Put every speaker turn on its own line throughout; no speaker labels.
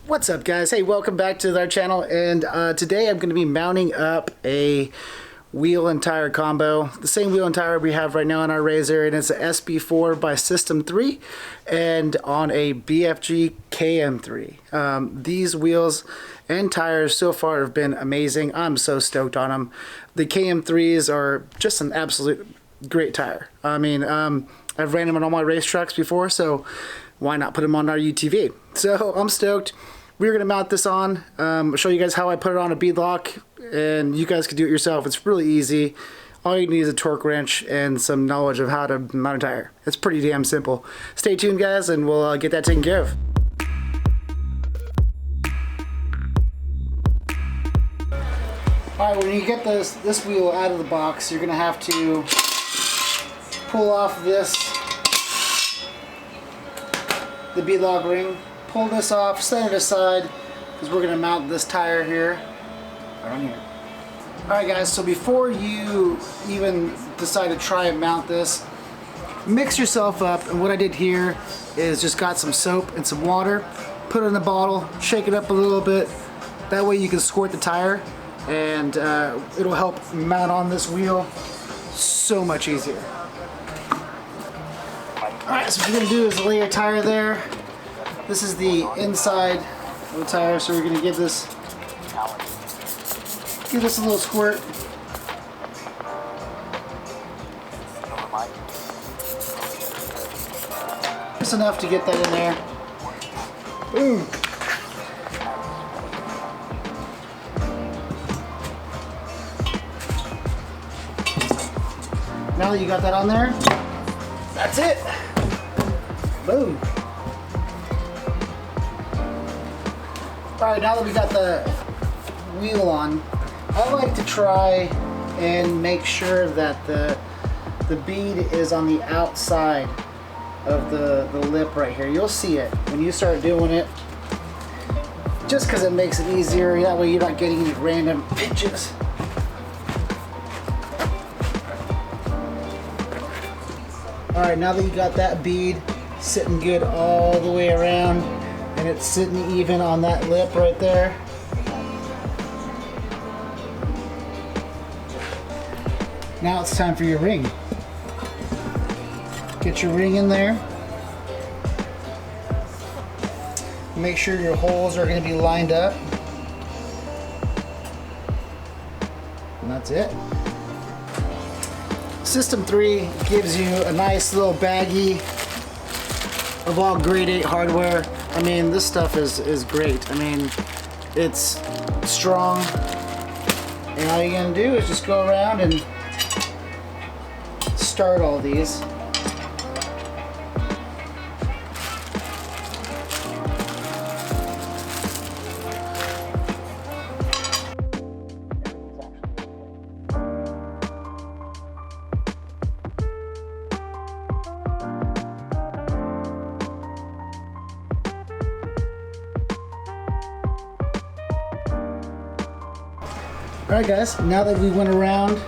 What's up, guys? Hey, welcome back to our channel, and today I'm going to be mounting up a wheel and tire combo, the same wheel and tire we have right now on our RZR, and it's a SB-4 by System 3 and on a BFG KM3. These wheels and tires so far have been amazing. I'm so stoked on them. The KM3s are just an absolute great tire. I mean, I've ran them on all my race trucks before, so why not put them on our UTV? So I'm stoked. We're going to mount this on, show you guys how I put it on a beadlock, and you guys can do it yourself. It's really easy. All you need is a torque wrench and some knowledge of how to mount a tire. It's pretty damn simple. Stay tuned, guys, and we'll get that taken care of. Alright, when you get this wheel out of the box, you're going to have to pull off the beadlock ring. Pull this off, set it aside, because we're going to mount this tire here, right on here. Alright guys, so before you even decide to try and mount this, mix yourself up, and what I did here is just got some soap and some water, put it in a bottle, shake it up a little bit, that way you can squirt the tire, and it'll help mount on this wheel so much easier. Alright, so what you're going to do is lay your tire there. This is the inside of the tire, so we're going to give this a little squirt. Just enough to get that in there. Boom. Now that you got that on there, that's it. Boom. Alright, now that we got the wheel on, I like to try and make sure that the bead is on the outside of the lip right here. You'll see it when you start doing it, just because it makes it easier. That way you're not getting any random pinches. Alright, now that you got that bead sitting good all the way around, and it's sitting even on that lip right there. Now it's time for your ring. Get your ring in there. Make sure your holes are going to be lined up. And that's it. System 3 gives you a nice little baggie of all grade 8 hardware. I mean, this stuff is great. I mean, it's strong, and all you're gonna do is just go around and start all these. Alright guys, now that we went around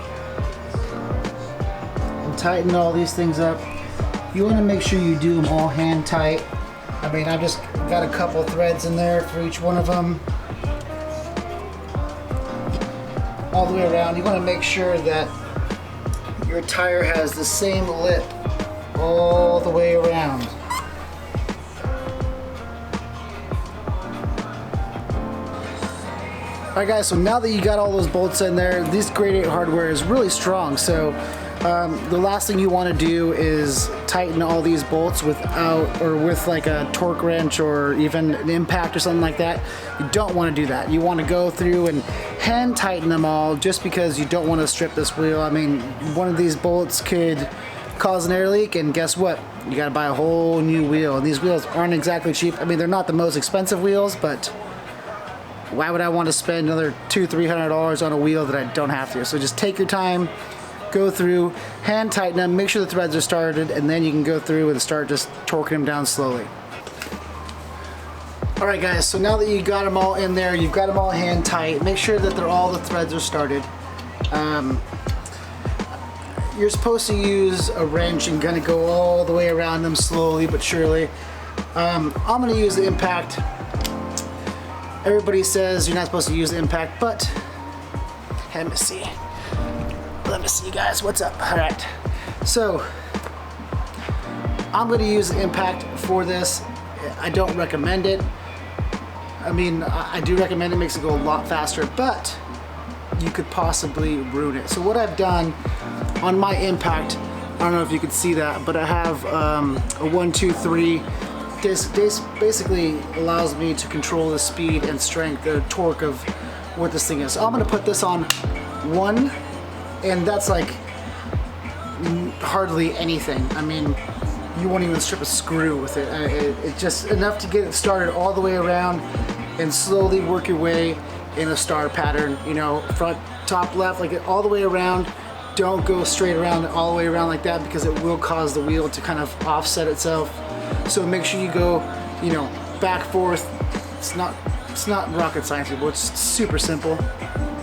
and tightened all these things up, you want to make sure you do them all hand tight. I mean, I've just got a couple threads in there for each one of them. All the way around, you want to make sure that your tire has the same lip all the way around. Alright guys, so now that you got all those bolts in there, this grade 8 hardware is really strong, so the last thing you want to do is tighten all these bolts with like a torque wrench or even an impact or something like that. You don't want to do that. You want to go through and hand tighten them all, just because you don't want to strip this wheel. I mean, one of these bolts could cause an air leak, and guess what? You got to buy a whole new wheel, and these wheels aren't exactly cheap. I mean, they're not the most expensive wheels, but why would I want to spend another $200–300 on a wheel that I don't have to? So just take your time, go through, hand tighten them, make sure the threads are started, and then you can go through and start just torquing them down slowly. Alright guys, so now that you got them all in there, you've got them all hand tight, make sure that all the threads are started. You're supposed to use a wrench and kind of go all the way around them slowly but surely. I'm going to use the impact Everybody says you're not supposed to use impact, but let me see. Let me see, guys. What's up? All right. So I'm going to use impact for this. I don't recommend it. I mean, I do recommend it. Makes it go a lot faster, but you could possibly ruin it. So what I've done on my impact, I don't know if you can see that, but I have a 1, 2, 3. This basically allows me to control the speed and strength, the torque of what this thing is. So I'm gonna put this on 1, and that's like hardly anything. I mean, you won't even strip a screw with it. It's just enough to get it started all the way around and slowly work your way in a star pattern, you know, front, top, left, like all the way around. Don't go straight around all the way around like that, because it will cause the wheel to kind of offset itself. So make sure you go, you know, back, forth. It's not rocket science, people. It's super simple.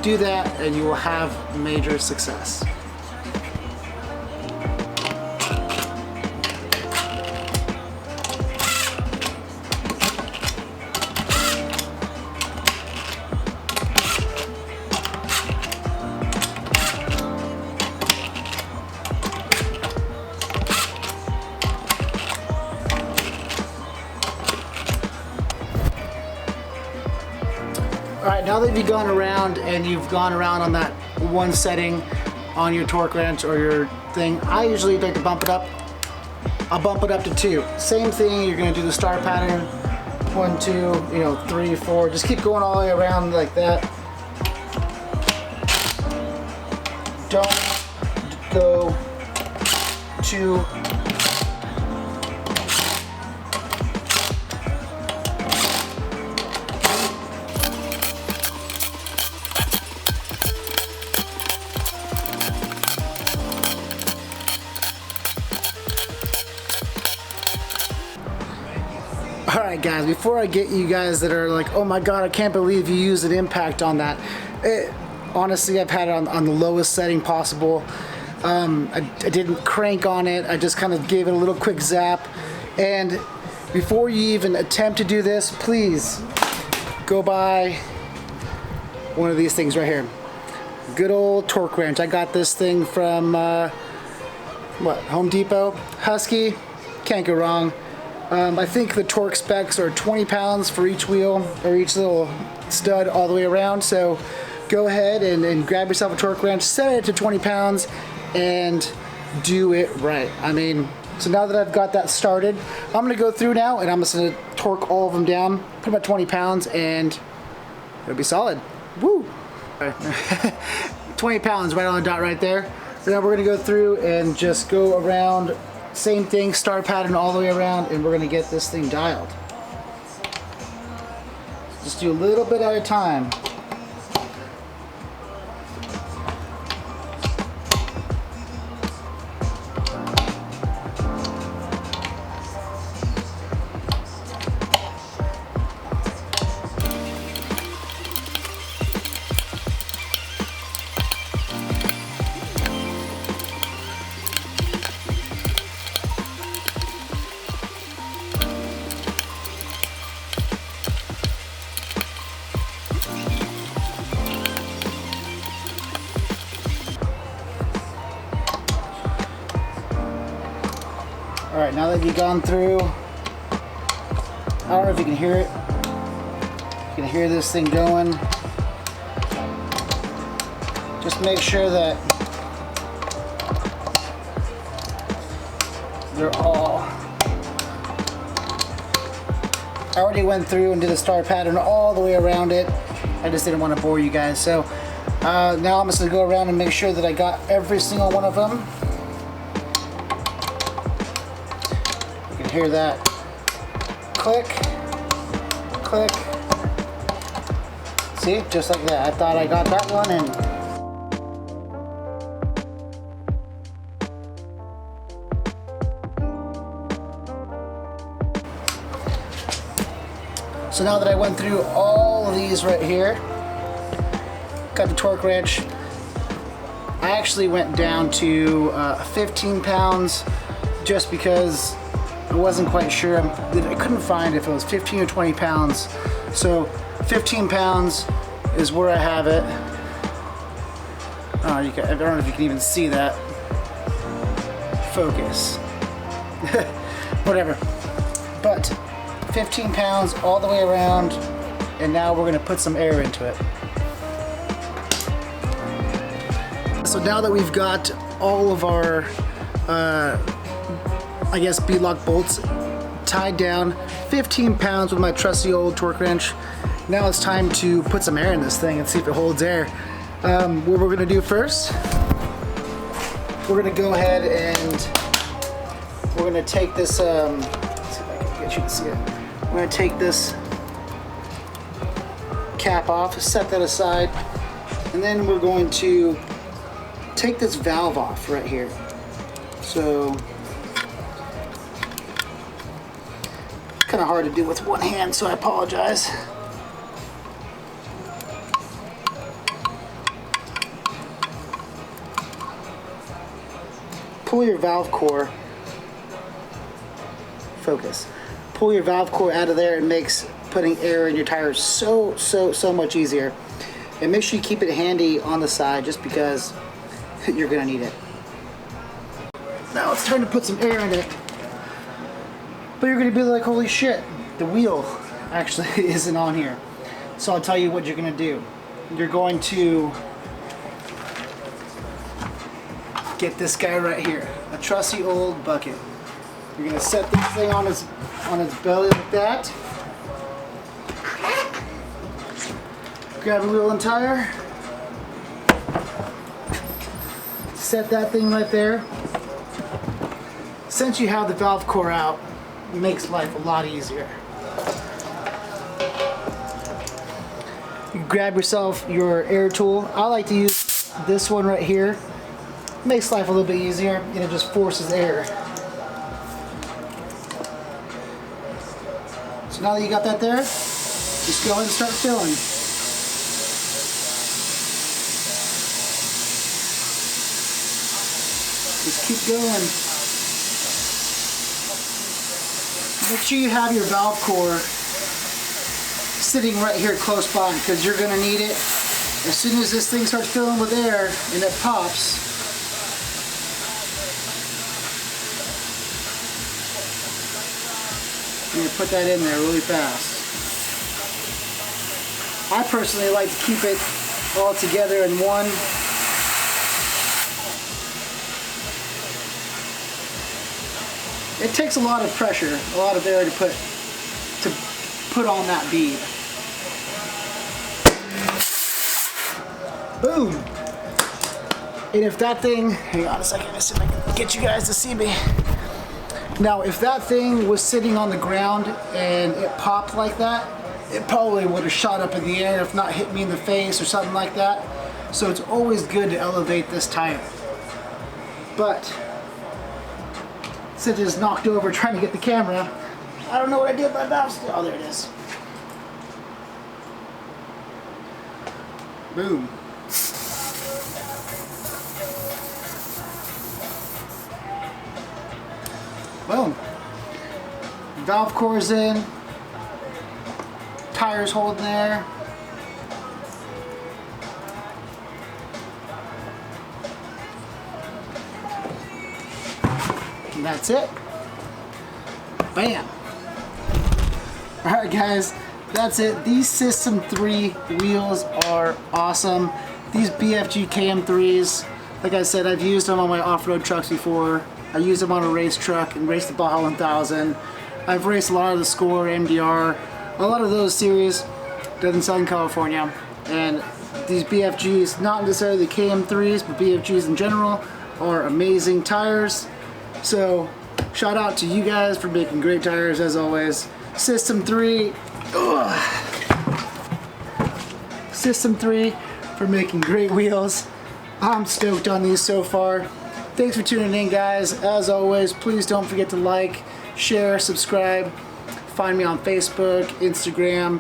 Do that and you will have major success. Alright, now that you've gone around and you've gone around on that one setting on your torque wrench or your thing, I usually like to bump it up. I'll bump it up to 2. Same thing, you're going to do the star pattern. 1, 2, you know, 3, 4. Just keep going all the way around like that. Don't go too Alright guys, before I get you guys that are like, oh my god, I can't believe you used an impact on that. Honestly, I've had it on the lowest setting possible. I didn't crank on it, I just kind of gave it a little quick zap. And before you even attempt to do this, please go buy one of these things right here. Good old torque wrench. I got this thing from, Home Depot? Husky, can't go wrong. I think the torque specs are 20 pounds for each wheel, or each little stud all the way around. So go ahead and grab yourself a torque wrench, set it to 20 pounds, and do it right. I mean, so now that I've got that started, I'm gonna go through now and I'm just gonna torque all of them down, put about 20 pounds, and it'll be solid. Woo! 20 pounds right on the dot right there. So now we're gonna go through and just go around. Same thing, star pattern all the way around, and we're gonna get this thing dialed. Just do a little bit at a time. Alright, now that you've gone through, I don't know if you can hear it. You can hear this thing going. Just make sure that they're all... I already went through and did a star pattern all the way around it. I just didn't want to bore you guys. So now I'm just going to go around and make sure that I got every single one of them. Hear that click, click. See, just like that. I thought I got that one, and so now that I went through all of these right here, got the torque wrench. I actually went down to 15 pounds just because I wasn't quite sure. I couldn't find if it was 15 or 20 pounds. So 15 pounds is where I have it. Oh, I don't know if you can even see that. Focus. Whatever. But 15 pounds all the way around, and now we're gonna put some air into it. So now that we've got all of our, I guess, beadlock bolts tied down, 15 pounds with my trusty old torque wrench, now it's time to put some air in this thing and see if it holds air. What we're gonna do first, we're gonna go ahead and we're gonna take this, let's see if I can get you to see it. We're gonna take this cap off, set that aside, and then we're going to take this valve off right here. So, kind of hard to do with one hand, so I apologize. Pull your valve core, focus. Pull your valve core out of there. It makes putting air in your tires so much easier. And make sure you keep it handy on the side just because you're gonna need it. Now it's time to put some air in it. But you're gonna be like, holy shit, the wheel actually isn't on here. So I'll tell you what you're gonna do. You're going to get this guy right here, a trusty old bucket. You're gonna set this thing on its belly like that. Grab a wheel and tire. Set that thing right there. Since you have the valve core out, it makes life a lot easier. You grab yourself your air tool. I like to use this one right here. It makes life a little bit easier, and it just forces air. So now that you got that there, just go ahead and start filling. Just keep going. Make sure you have your valve core sitting right here close by, because you're going to need it. As soon as this thing starts filling with air and it pops, you're going to put that in there really fast. I personally like to keep it all together in one. It takes a lot of pressure, a lot of air to put on that bead. Boom! And if that thing, hang on a second, let's see if I can get you guys to see me. Now, if that thing was sitting on the ground and it popped like that, it probably would have shot up in the air, if not hit me in the face or something like that. So it's always good to elevate this tire. But since it's knocked over trying to get the camera, I don't know what I did with my valve still. Oh, there it is. Boom. Boom. Valve core's in. Tires holding there. And that's it. Bam. Alright guys, that's it. These System 3 wheels are awesome. These BFG KM3s, like I said, I've used them on my off-road trucks before. I used them on a race truck and raced the Baja 1000. I've raced a lot of the Score, MDR, a lot of those series done in Southern California. And these BFGs, not necessarily the KM3s, but BFGs in general, are amazing tires. So shout out to you guys for making great tires as always. System 3, System 3 for making great wheels. I'm stoked on these so far. Thanks for tuning in, guys. As always, please don't forget to like, share, subscribe. Find me on Facebook, Instagram.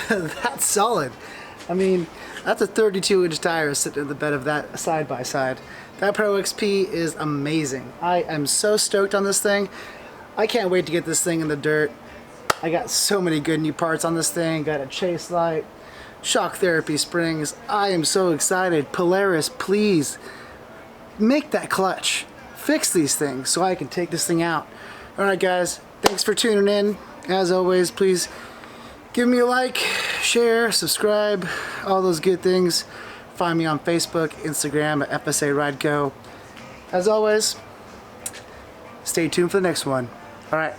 That's solid. I mean, That's a 32-inch tire sitting in the bed of that side by side. That Pro XP is amazing. I am so stoked on this thing. I can't wait to get this thing in the dirt. I got so many good new parts on this thing. Got a chase light, shock therapy springs. I am so excited. Polaris, please make that clutch. Fix these things so I can take this thing out. Alright guys, thanks for tuning in. As always, please give me a like, share, subscribe, all those good things. Find me on Facebook, Instagram at FSA Ride Go. As always, stay tuned for the next one. Alright.